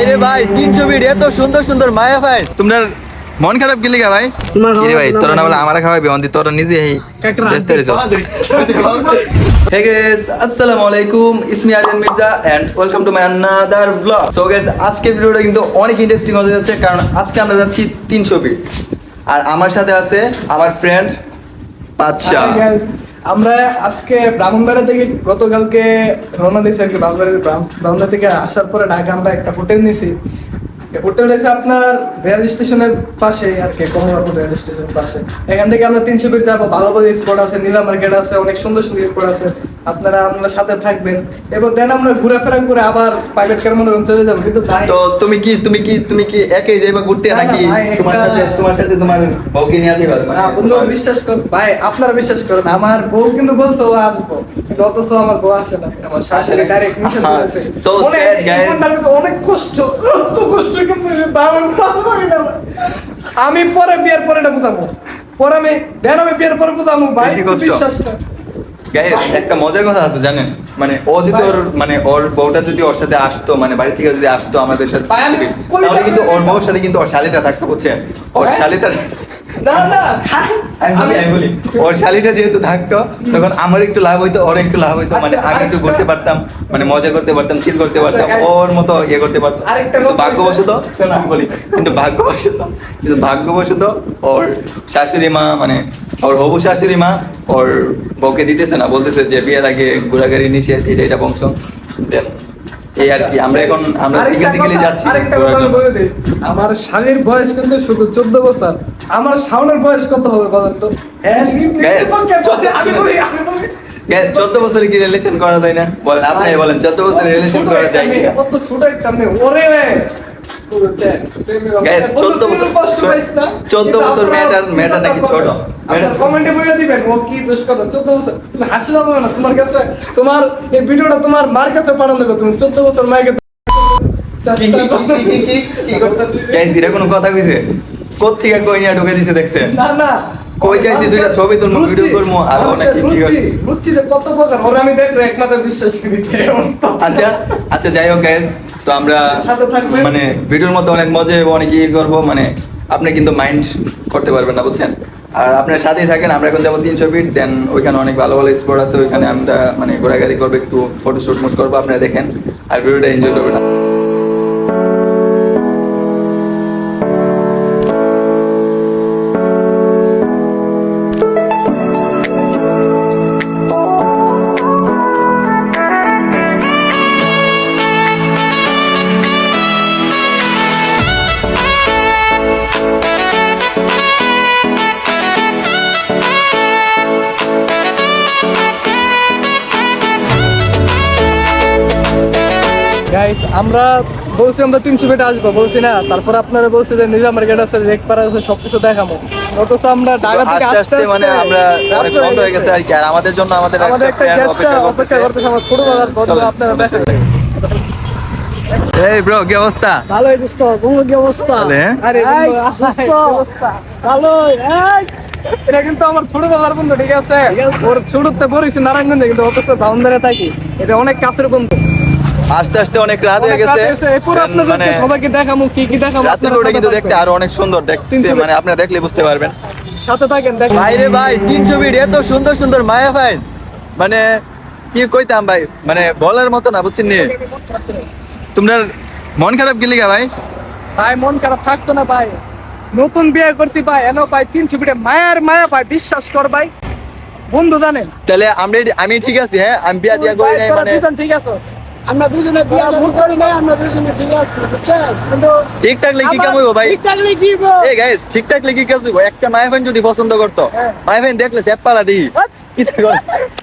ভাইরে ভাই 300 বিট এত সুন্দর সুন্দর মায়া ভাই তোমরা মন খারাপ গেলি গা ভাই কি ভাই তোরা না বলে আমারে খাওয়াবি অন্তি তোরা নিজে এই ব্যস্ত রইছ হে গাইস আসসালামু আলাইকুম it's me Aryan Mirza and welcome to my another blog so guys আজকে ভিডিওটা কিন্তু অনেক ইন্টারেস্টিং হতে যাচ্ছে কারণ আজকে আমরা যাচ্ছি 300 ফিট আর আমার সাথে আছে আমার ফ্রেন্ড বাদশা আমরা আজকে ব্রাহ্মণবাড়িয়া থেকে গতকালকে রওনা দিয়েছি আর কি ব্রাহ্মণবাড়িয়া থেকে আসার পরে ঢাকা আমরা একটা হোটেল নিয়েছি হোটেল হয়েছে আপনার রেল স্টেশনের পাশে আর কি কমলাপুর রেল স্টেশনের পাশে এখান থেকে আমরা 300 ফিট যাবো ভালো ভালো স্পট আছে নীলা মার্কেট আছে অনেক সুন্দর সুন্দর স্পট আছে আপনারা সাথে থাকবেন এবং দেন আমরা ঘোরাফেরা করে আবার প্রাইভেট কার মনে চলে যাবো কিন্তু ভাই তো তুমি কি একাই যাইবা ঘুরতে নাকি তোমার সাথে তোমার বউকে নিয়ে যাইবা না বন্ধু বিশ্বাস কর ভাই আপনারা বিশ্বাস করেন আমার বউ কিন্তু বলছে ও আসবো কিন্তু অথচ আমার বউ আসে না আমার শাশুড়ি ডাইরেক্ট নিষেধ করেছে So sad, guys. অনেক কষ্ট এত কষ্ট কিন্তু আমি পরে বিয়ের পরে এটা বুঝাবো পরে আমি বিয়ের পরে বুঝাবো ভাই বেশি কষ্ট। বিশ্বাস না গাইস একটা মজার কথা আছে জানেন মানে ও যদি ওর মানে ওর বউটা যদি ওর সাথে আসতো মানে বাড়ি থেকে যদি আসতো আমাদের সাথে ভাই, আমি তাহলে কিন্তু ওর বউর সাথে কিন্তু ওর শালিটা থাকতো বুঝছেন ওর ভাই? শালিটা না না আমি বলি ওর শালিটা যেহেতু থাকতো তখন আমার একটু লাভ হইতো ওর একটু লাভ হইতো মানে আচ্ছা, আমি একটু আরেকটা- ঘুরতে পারতাম মানে মজা করতে পারতাম চিল করতে পারতাম guys, ওর মতো ইয়ে করতে পারতাম আরেকটা কিন্তু কথা ভাগ্যবশত শোনো আমি বলি কিন্তু ভাগ্যবশত ওর শাশুড়ি মা মানে ওর হবু শাশুড়ি মা ওর বউকে দিতেছে না বলতেছে যে বিয়ের আগে ঘোরাঘুরি নিষেধ এটা বংশ Then এই আর কি আমরা সিঙ্গেলি যাচ্ছি আরেকটা ঘোরার কথা জন্য। বলে দিই আমার স্বামীর বয়স কিন্তু শুধু 14 বছর আমার শাওনের বয়স কত হবে বলেন তো হ্যাঁ Guys, আমি বলি গ্যাস 14 বছরে কি রিলেশন করা যায় না বলেন আপনি বলেন 14 বছরে রিলেশন করা যায় কি কত ছোট একটা মেয়ে ওরে Guys, 14 বছর 14 বছর মেয়েটা নাকি ছোট মেয়েটা কমেন্টে বলে দিবেন ও কি দোষ কথা 14 বছর তুমি হাসি পাবো না তোমার কাছে তোমার এই ভিডিওটা তোমার মার কাছে পাঠানো দেবো তুমি 14 বছর মাইকে গাইস এটা কোনো কথা কইছে কোত্থেকে কই নিয়ে ঢুকে দিছে দেখছেন না না কই চাইছি দুইটা ছবি তুলবো ভিডিও করবো আর ও নাকি কি করে বুঝছি যে কত প্রকার ওরা আমি দেখবো একমাত্র বিশ্বাস করেছি আচ্ছা আচ্ছা যাই হোক গাইস তো আমরা সাথে থাকবেন। মানে ভিডিওর মধ্যে অনেক মজা এবং অনেক ইয়ে করবো মানে আপনি কিন্তু মাইন্ড করতে পারবেন না বুঝছেন আর আপনার সাথেই থাকেন আমরা এখন যাবো 300 ফিট দেন ওইখানে অনেক ভালো ভালো স্পট আছে ওইখানে আমরা মানে ঘোরাঘুরি করবো একটু ফটোশুট মুট করবো আপনারা দেখেন আর ভিডিওটা এনজয় করবেন গাইস আমরা বলছি আমরা 300 ফিট আসবো বলছি না তারপর আপনারা বলছে যে নীলা মার্কেট আছে লেক পাড়া আছে সবকিছু দেখাবো অথচ আমরা ঢাকা থেকে আস্তে আস্তে মানে আমরা অনেক বন্ধ হয়ে গেছে আর কি আর আমাদের জন্য আমাদের একটা গেস্টটা অপেক্ষা করতেছে আমার ছোট বাজার বন্ধু আপনারা দেখেন এই ব্রো কি অবস্থা ভালো দোস্ত তোমার কি অবস্থা তাহলে, হ্যাঁ? আরে এই, বন্ধু, দোস্ত। কি অবস্থা? ভালো এটা কিন্তু আমার ছোট বাজার বন্ধু ঠিক আছে ওর ছোটতে পড়েছি নারায়ণগঞ্জে কিন্তু অথচ বাউন্ডারে থাকি এটা অনেক কাছের বন্ধু আস্তে আস্তে অনেক রাত হয়ে অনেক গেছে রাত হয়েছে, এরপর আপনাদেরকে সবাইকে দেখামু কি দেখাবো রাতের আপনারা ওটা কিন্তু সাথে দেখতে আরো অনেক সুন্দর দেখতে 300 মানে আপনারা দেখলে বুঝতে পারবেন থাকবেন। সাথে থাকেন দেখেন ভাইরে ভাই 300 ফিট এত সুন্দর সুন্দর মায়া ভাই মানে কি কইতাম ভাই মানে বলার মতো না বুঝছেন নি তোমরা মন খারাপ গেলি গা ভাই ভাই মন খারাপ থাকতো না ভাই নতুন বিয়ে করছি ভাই এনো ভাই 300 ফিটে মায়া ভাই বিশ্বাস কর ভাই বন্ধু জানেন তাহলে আমি ঠিক আছি হ্যাঁ আমি বিয়া দিয়া করি নাই তোরা মানে দুজন ঠিক আছে আমরা দুজনে বিয়ে শাদী করি নাই আমরা দুজনে ঠিক আছি বুঝছেন কিন্তু ঠিক থাকলে কি কাম হইব ভাই ঠিক থাকলে কি বো এই গাইস ঠিক থাকলে কি কাজ হইব একটা মায়া ভাই যদি পছন্দ করতো হ্যাঁ। মায়া ভাই দেখলে সেপালা দিই What? কি করে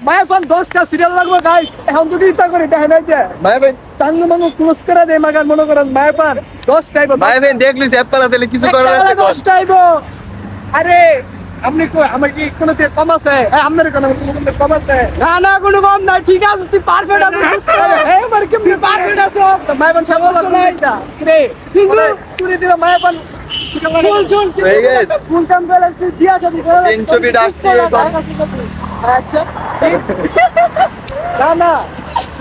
মায়া ফোন 10টা সিরিয়াল লাগবে গাইস এখন যদি ইচ্ছা করি দেখেন এই যে মায়া ভাই চাঙ্গু মাঙ্গু ক্লোজ করে দেয় মাগান মনে করেন মায়া ফোন 10 টাইপ মায়া ভাই দেখলি সেপালা দিলে কিছু করার আছে কর। টাইবো আরে আপনি কই আমার কি কোনো তে কম আছে আপনার কোনো কম আছে না না কোনো কম নাই ঠিক আছে তুই পারফেক্ট আছিস এই আমার কি পারফেক্ট আছো মায়া ফোন সব নাই রে কিন্তু তুই দিলা মায়া ফোন চল চল এই guys, কোন কাম করে তুই বিয়ে শাদী করে 300 ফিট আসছি এখন। আচ্ছা না না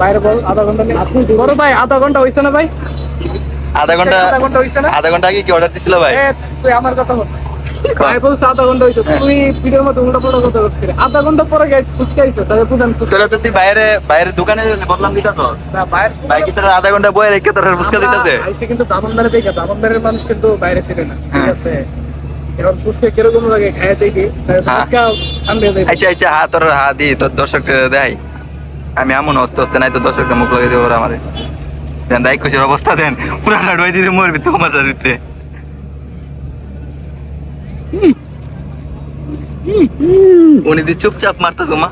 বাইরে বল আধা ঘন্টা নেই বড় ভাই আধা ঘন্টা হইছে না ভাই আধা ঘন্টা আধা ঘন্টা হইছে না আধা ঘন্টা আগে কি অর্ডার দিছিল ভাই? এ, তুই আমার কথা বল ভাই বলছে আধা ঘন্টা হইছে তুই ভিডিওর মধ্যে উল্টা পুল্টা কথা বলছিস আধা ঘন্টা পরে গাইস ফুসকাইছো তাহলে বুঝান তোরা তো তুই বাইরে দোকানে বদলাম দিতাছ না বাইরে ভাই কি তোরা আধা ঘন্টা বয়ে রেখে তোর ফুসকা দিতেছে? আইসে কিন্তু ব্রাহ্মণবাড়ি থেকে ব্রাহ্মণবাড়ির মানুষ কিন্তু বাইরে ছিল না ঠিক হ্যাঁ। আছে এখন ফুসকা কিরকম লাগে খায় দেখি হ্যাঁ। ফুসকা ঠান্ডা দেয় আচ্ছা হা তোর হা দি তোর দর্শকদের দেয় আমি এমন অস্তে অস্তে নাই তো দর্শকদের মুখ লাগিয়ে দেবো আমারে দেন রাই খুশির অবস্থা দেন পুরাটা ডুয়াই দিতে মরবি তোমার ভিতরে উনি দি চুপচাপ মারতেছো মা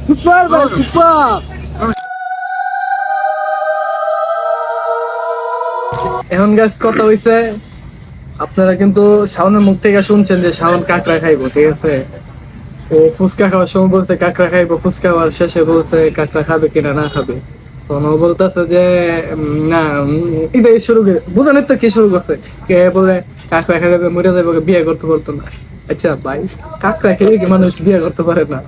সুপার ভাই সুপার এখন গাছ কথা হইছে আপনারা কিন্তু শাওনের মুখ থেকে শুনছেন যে শাওন কাঁকড়া খাইবো ঠিক আছে ও ফুচকা খাওয়ার সময় বলছে কাঁকড়া খাইবো ফুচকা খাওয়ার শেষে বলছে কাঁকড়া খাবে কিনা না খাবে তখন ও বলতেছে যে না এটাই শুরু করে বুঝানোর তো কি শুরু করছে কে বলে কাঁকড়া খাইবে মরে যাবে ওকে বিয়ে করতে পারতো না আচ্ছা ভাই কাঁকড়া খেয়ে কি মানুষ বিয়ে করতে পারে না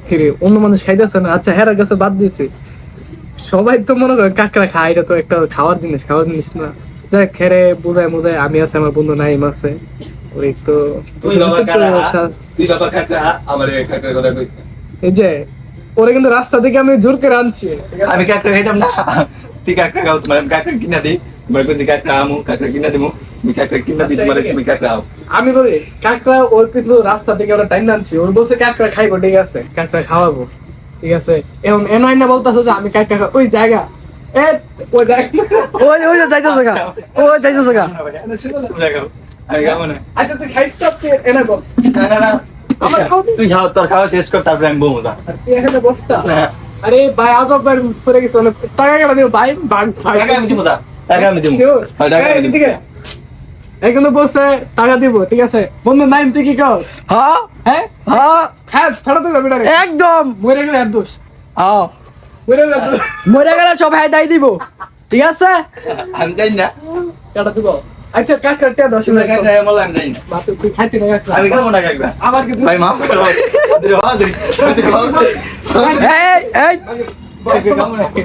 কিরে অন্য মানুষ খাইতেছে না আচ্ছা হেরার কাছে বাদ দিয়েছে সবাই তো মনে করে কাঁকড়া খায় এটা তো একটা খাওয়ার জিনিস না দেখ খেরে বুঝায় মুদায় আমি আছে আমার বন্ধু নাইম আছে ওই তো এই যে ওরে কিন্তু রাস্তা থেকে আমি জোর করে আনছি ঠিক আছে? আমি কাঁকড়া খাইতাম না তুই কাঁকড়া খাও তোমার আমি কাঁকড়া কিনা দিই তোমার কাছে কাঁকড়া আমু কাঁকড়া কিনা দিমু তুমি কাঁকড়া কিনা দিই তোমার তুমি কাঁকড়া আও আমি বলি কাঁকড়া ওর কিন্তু রাস্তা থেকে ওরা টাইম আনছি ওর বলছে কাঁকড়া খাইবো ঠিক আছে কাঁকড়া খাওয়াবো ঠিক আছে এখন এনআই না বলতেছে যে আমি কাঁকড়া ওই জায়গা এ ওই জায়গা ওই যাইতেছে গা ওই যাইতেছে গা তোমরা খাও আমি খাবো না আচ্ছা তুই খাইস তো তুই এনে বল না আমার খাও তুই তুই খাও তোর খাওয়া শেষ কর তারপরে আমি বলবো তুই এখানে বসতা আরে ভাই আজব ভাই পরে গেছে অনেক টাকা গেল দিও ভাই ভাই টাকা আমি দিব না টাকা আমি দিব Sure. হ্যাঁ, টাকা আমি দিব এখানে বসে টাকা দিব ঠিক আছে বন্ধু নাইম তুই কি কর হ্যাঁ হ্যাঁ হ্যাঁ হ্যাঁ ছাড়া তো যাবি না রে একদম মরে গেলে আর দোষ হ্যাঁ মরে গেলে আর দোষ মরে গেলে সব হ্যাঁ দাই দিব ঠিক আছে আমি জানি না কাটা দিব আচ্ছা কাকড়া টিয়া দশ তোমরা কাঁকড়া বল আমি জানি না বাপ তুই খাইতে না কাকড়া আমি খাবো না কাঁকড়া আবার কি ভাই মাফ করো এই এই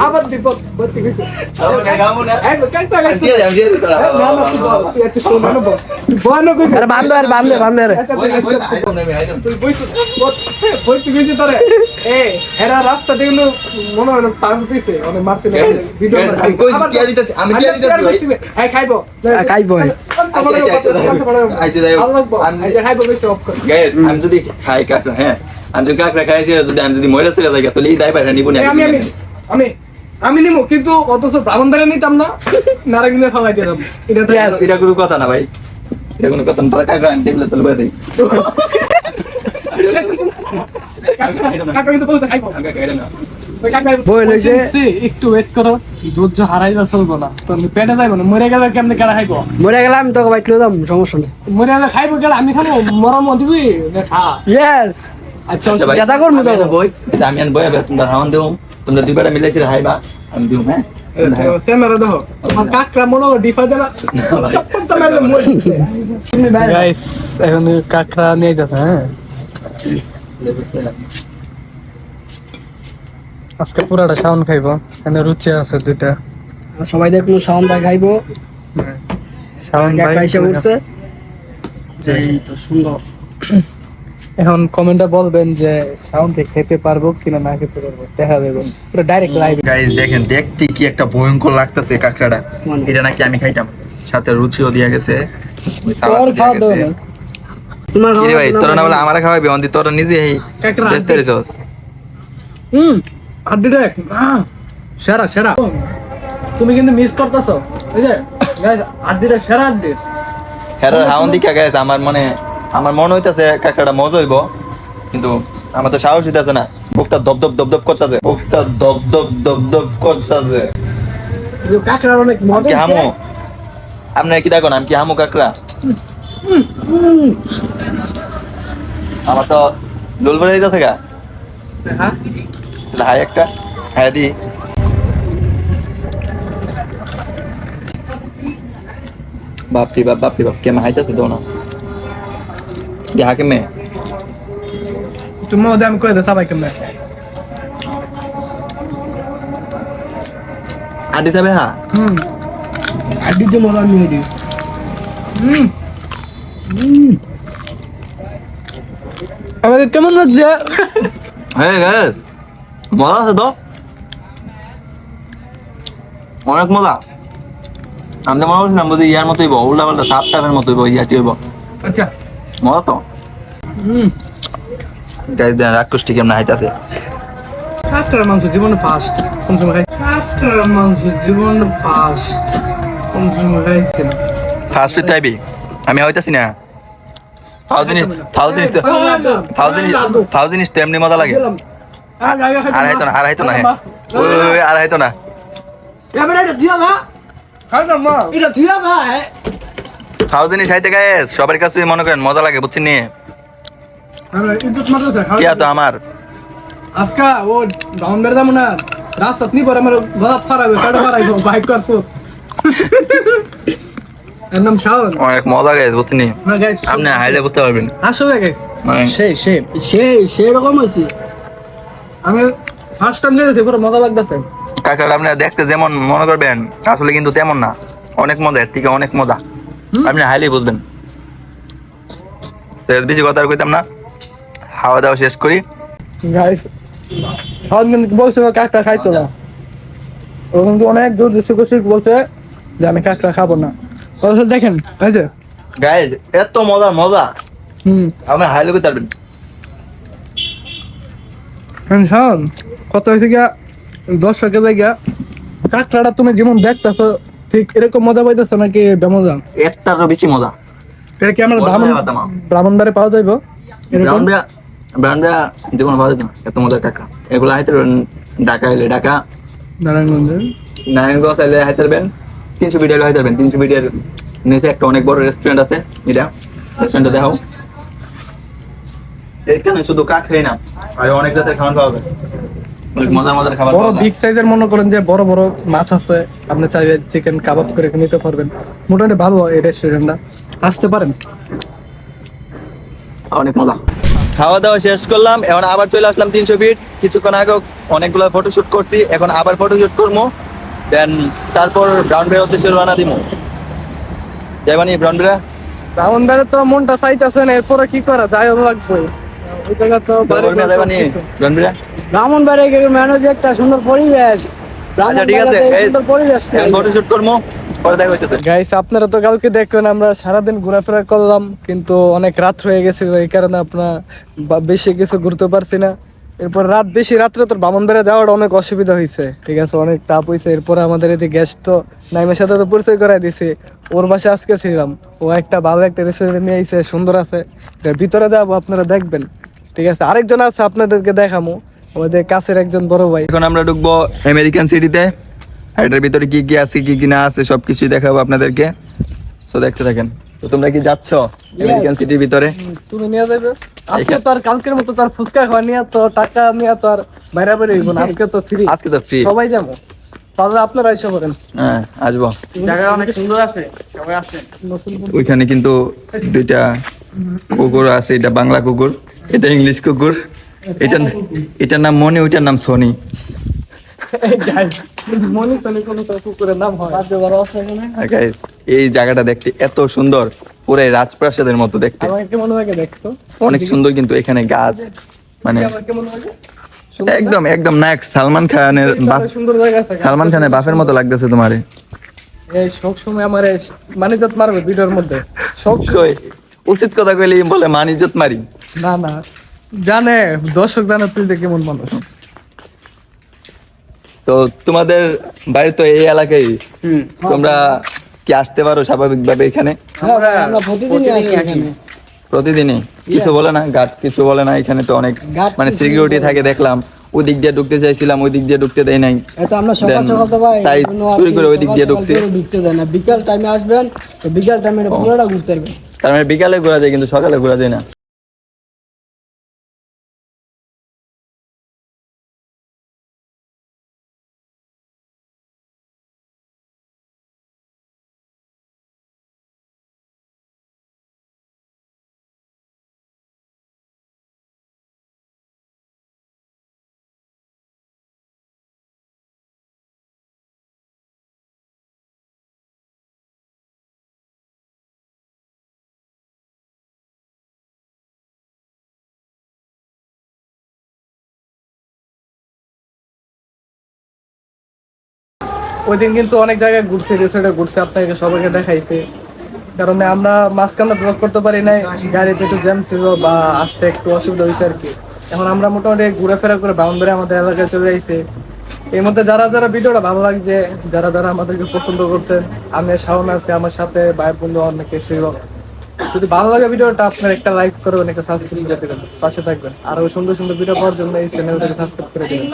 আবার দিব বলতে গেছি খাবো না এই কাকড়া আমি দিয়ে দিই, আমি দিয়ে দিই তোরা। না না তুই বল, তুই একটা শোন না বল বল না কই আরে বান্ধে রে আচ্ছা বই, তুই বই, আইতাম না, আমি আইতাম। তুই বইতে বইতে গেছি তোরে এরা রাস্তা দিয়ে মনে হয় পাঁচ দিছে অনেক মারছে না ভিডিও Guys, আমি কইছি টিয়া দিতেছি, আমি টিয়া দিতেছি ভাই। হ্যাঁ খাইবো খাইবো। আচ্ছা, যাই হোক। আমি- খাইবো বেশি অফ কর Guys, আমি যদি খাই কাঁকড়া, হ্যাঁ, আমি যদি কাঁকড়া খাই, সেটা যদি আমি যদি মরে চলে যাই, তাহলে এই দায়ভারটা নিবো না। আমি আমি আমি আমি নিমু কিন্তু অথচ ব্রাহ্মণবাড়ি নিতাম না নারায়ণগঞ্জে ফালাই দিতাম এটা তো Yes. এটা কোনো কথা না ভাই, এটা কোনো কথা না। তোরা কাঁকড়া আনতে গেলে তাহলে বলে দিই। কাকা কিন্তু বলছে খাইবো কাঁকড়া খাইলে না। ওই কাকা বই লইছে। বলছে, একটু ওয়েট করো ধৈর্য হারাইবা চলবো না তো পেটে যাইবো না মরে গেলে কেমনে কারা খাইবো মরে গেলে আমি তোকে বাইক দাম সমস্যা নেই মরে গেলে খাইবো গেলে আমি খাবো মরম দিবি না খা ইয়েস আচ্ছা আচ্ছা ভাই, যেটা করবো আমি তো। আনো বই, এটা আমি আনো বই, এবার তোমরা হাওয়ান দেও, তোমরা দুই বেটা মিলাইছি হাইবা, আমি দিও, হ্যাঁ? সেমারা দেখো আমার কাকরা মনে হয় ডিফা দেবা গাইস এখন কাকরা নিয়ে যাবে হ্যাঁ আজকে পুরাটা সাউন্ড খাইবো এখানে রুচি আছে দুইটা সবাই দেখুন সাউন্ড খাইবো সাউন্ড এসে উঠছে এই তো সুন্দর এখন কমেন্টে বলবেন যে সাউন্ড খেতে পারবো কিনা না খেতে পারবো দেখা দেবো পুরো ডাইরেক্ট লাইভ গাইস দেখেন, দেখতে কি একটা ভয়ঙ্কর লাগতেছে কাঁকড়াটা। এটা নাকি আমি খাইতাম, সাথে রুচিও দিয়া গেছে, ওই সালাদও দিয়া খাওয়া দাওয়া গেছে। নেই। তোমার কি রে ভাই, তোরা না বলে আমারে খাওয়াবি, অন্তি তোরা নিজে এই কাঁকড়া ব্যস্ত রইছস। হাড্ডি দেখ সেরা সেরা তুমি কিন্তু মিস করতেছো এই যে গাইস হাড্ডিটা সেরা হাড্ডি হেরার হাওন দিকা গাইস, আমার মনে হইতাছে কাঁকড়াটা মজা হইব, কিন্তু আমার তো সাহস হইতাছে না। বুকটা দপ দপ দপ দপ করতেছে, বুকটা দপ দপ দপ দপ করতেছে। কাকড়ার অনেক মজা কি হামু? আপনার কি দেখো, আমি কি হামু কাঁকড়া? আমার তো লোল পরে দিতেছে গা। হ্যাঁ হাই একটা হ্যাঁ দি বাপরি বাপ কেমন হাইতেছে তো না হাকে মে তুমি ওদের আমি করে দে সবাই কেমন আড্ডি যাবে হ্যাঁ আড্ডিতে মজা নিয়ে দিই আমাদের কেমন লাগছে হ্যাঁ গ্যাস মজা আছে তো অনেক মজা আমি তো মনে করছিলাম বুঝি ইয়ার মতোই উল্টা পাল্টা সাপ টাপের মতোই ইয়াটি হইব আচ্ছা মজা তো গাইস দেন রাক্ষসটি কেমন হাইতাছে কাঁকড়ার মাংস জীবনে ফার্স্ট কোন সময় খাই কাঁকড়ার মাংস জীবনে ফার্স্ট কোন সময় খাইছি না ফার্স্ট টাইপই আমি হইতাছি না থাউজেন্ড তেমনি মজা লাগে আর হাইতো না হ্যাঁ আর হাইতো না এবারে এটা দিয়া না খাইতাম না এটা দিয়া না থাউজেন্ড খাইতে গায়ে সবার কাছে মনে করেন মজা লাগে বুঝছেন নি আমরা ইজ্জত মারতে খাই কে তো আমার আজকা ও ডাউনবের দাম না রাস্তা নি পরে আমার গলা ফারাবে কাটা ফারাইবো বাইক করবো এর নাম শাওন অনেক মজা গাইস বুঝছেন নি না গাইস আপনি হাইলে বুঝতে পারবেন আসবে গাইস মানে সেই রকম হইছে আমি ফার্স্ট টাইম দেখেছি পুরো মজা লাগতেছে কাঁকড়া আপনি দেখতে যেমন মনে করবেন আসলে কিন্তু তেমন না অনেক মজা এর থেকে অনেক মজা আপনি হাইলেই বুঝবেন তো এর বেশি কথা আর কইতাম না খাওয়া দাওয়া শেষ করি গাইস শাওন কিন্তু বলছে ও কাঁকড়া খাইতো না ও কিন্তু অনেক দূর দূর বলছে যে আমি কাঁকড়া খাবো না বলছে দেখেন এই যে গাইস এত মজা মজা আপনি হাইলে কইতে পারবেন শাওন কত হয়েছে গিয়া 10 টাকা গিয়া কাঁকড়াটা তুমি যেমন দেখতেছো ঠিক এরকম মজা পাইতেছো নাকি বেমজা একটারও বেশি মজা এটা কি আমরা ব্রাহ্মণবারে পাওয়া যাইবো এরকম ব্রান্ডা জীবন পাওয়া যেত না এত মজার টাকা এগুলো হাইতে ঢাকা এলে ঢাকা নারায়ণগঞ্জে নারায়ণগঞ্জ এলে হাইতে পারবেন 300 ফিট এলে হাইতে পারবেন 300 ফিটের নিচে একটা অনেক বড় রেস্টুরেন্ট আছে এটা রেস্টুরেন্টটা দেখাও এখানে শুধু কাঁকড়াই না আর অনেক জাতের খাবার পাওয়া যায় অনেক মজার মজার খাবার বড় পাওয়া যায় বিগ সাইজের মনে করেন যে বড় বড় মাছ আছে আপনি চাইলে চিকেন কাবাব করে নিতে পারবেন মোটামুটি ভালো এই রেস্টুরেন্টটা আসতে পারেন অনেক মজা খাওয়া দাওয়া শেষ করলাম এখন আবার চলে আসলাম 300 ফিট কিছুক্ষণ আগে অনেকগুলো ফটোশুট করছি এখন আবার ফটোশুট করবো দেন তারপর ব্রাউন বের উদ্দেশ্যে রওনা দিব যাইবানি ব্রাউন বেরা ব্রাহ্মণবারে তো মনটা চাইতেছে না এরপরে কি করা যায় লাগবে ওই জায়গা তো যাইবানি ব্রাউন বেরা ব্রাহ্মণবাড়ি ম্যানেজ একটা সুন্দর পরিবেশ আচ্ছা ঠিক আছে সুন্দর পরিবেশ ফটোশুট করবো পরে দেখা হইতেছে গাইস আপনারা তো কালকে দেখবেন আমরা সারাদিন ঘোরাফেরা করলাম কিন্তু অনেক রাত হয়ে গেছে এই কারণে আপনার বেশি কিছু ঘুরতে পারছি না এরপর বেশি রাত্রে তো ব্রাহ্মণবাড়িয়া যাওয়াটা অনেক অসুবিধা হয়েছে ঠিক আছে অনেক তাপ হয়েছে এরপরে আমাদের এদিকে গ্যাস তো নাইমের সাথে তো পরিচয় করাই দিছি ওর বাসায় আজকে ছিলাম ও একটা ভালো একটা রেস্টুরেন্ট নিয়ে আইছে সুন্দর আছে এটার ভিতরে যাবো আপনারা দেখবেন ঠিক আছে আরেকজন আছে আপনাদেরকে দেখামো আমাদের কাছের একজন বড় ভাই এখন আমরা ঢুকবো আমেরিকান সিটিতে আর এটার ভিতরে কি কি আছে কি কি না আছে সবকিছু দেখাবো আপনাদেরকে তো দেখতে থাকেন তো তোমরা কি যাচ্ছ আমেরিকান সিটির ভিতরে তুমি নিয়ে যাবে আজকে তো আর কালকের মতো তার ফুচকা খাওয়া নিয়ে তো টাকা নিয়ে তো আর বাইরে বের হইব না আজকে তো ফ্রি আজকে তো ফ্রি সবাই যাবো তাহলে আপনারা এসে করেন হ্যাঁ আসবো জায়গাটা অনেক সুন্দর আছে সবাই আসেন নতুন ওইখানে কিন্তু দুইটা কুকুর আছে এটা বাংলা কুকুর এটা ইংলিশ কুকুর এটার নাম মনি ওইটার নাম সনি মনে তো কোনো কুকুরের নাম হয় বড় আছে এখানে Guys, এই জায়গাটা দেখতে এত সুন্দর পুরো রাজপ্রাসাদের মতো দেখতে আমার কেমন লাগে দেখতো অনেক সুন্দর কিন্তু এখানে গাছ মানে আমার কেমন লাগে একদম একদম নায়ক সালমান খানের বাপ সুন্দর জায়গা আছে সালমান খানের বাপের মতো লাগতেছে তোমারে এই সব সময় আমার মানিজত মারবে ভিডিওর মধ্যে সব কই উচিত কথা কইলে বলে মান ইজ্জত মারি না না জানে দর্শক জানে তুই যে কেমন মানুষ তো তোমাদের বাড়ি তো এই এলাকায় তোমরা কি আসতে পারো স্বাভাবিকভাবে এখানে আমরা প্রতিদিনই আসি এখানে প্রতিদিনই কিছু বলে না গার্ড কিছু বলে না এখানে তো অনেক Guard মানে কিছু সিকিউরিটি বলে থাকে দেখলাম ওই দিক দিয়ে ঢুকতে চাইছিলাম ওই দিক দিয়ে ঢুকতে দেয় নাই এটা আমরা সকাল Then সকাল তো ভাই তাই এখনো আর চুরি কি করে ওই দিক দিয়ে সকাল ঢুকছি সকাল করে ঢুকতে দেয় না বিকাল টাইমে আসবেন তো বিকাল টাইমে পুরোটা ঘুরতে পারবেন তার মানে বিকালে ঘোরা যায় কিন্তু সকালে ঘোরা যায় না ওই দিন কিন্তু অনেক জায়গায় ঘুরছে, রিসোর্টে ঘুরছে, আপনাকে সবাইকে দেখাইছে। কারণ আমরা মাঝখানে ব্লগ করতে পারি নাই, গাড়িতে একটু জ্যাম ছিল বা আসতে একটু অসুবিধা হয়েছে আর কি। এখন আমরা মোটামুটি ঘুরেফেরা করে বাউন্ডারি আমাদের এলাকায় চলে আইছে। এর মধ্যে যারা যারা ভিডিওটা ভালো লাগছে, যারা যারা আমাদেরকে পছন্দ করছেন, আমি শাওন আছে আমার সাথে, ভাই বন্ধু অনেকে ছিল। যদি ভালো লাগে ভিডিওটা, আপনার একটা লাইক করবেন, একটা সাবস্ক্রাইব করে দেবেন, পাশে থাকবেন। আর ওই সুন্দর সুন্দর ভিডিও পাওয়ার জন্য এই চ্যানেলটাকে সাবস্ক্রাইব করে দেবেন।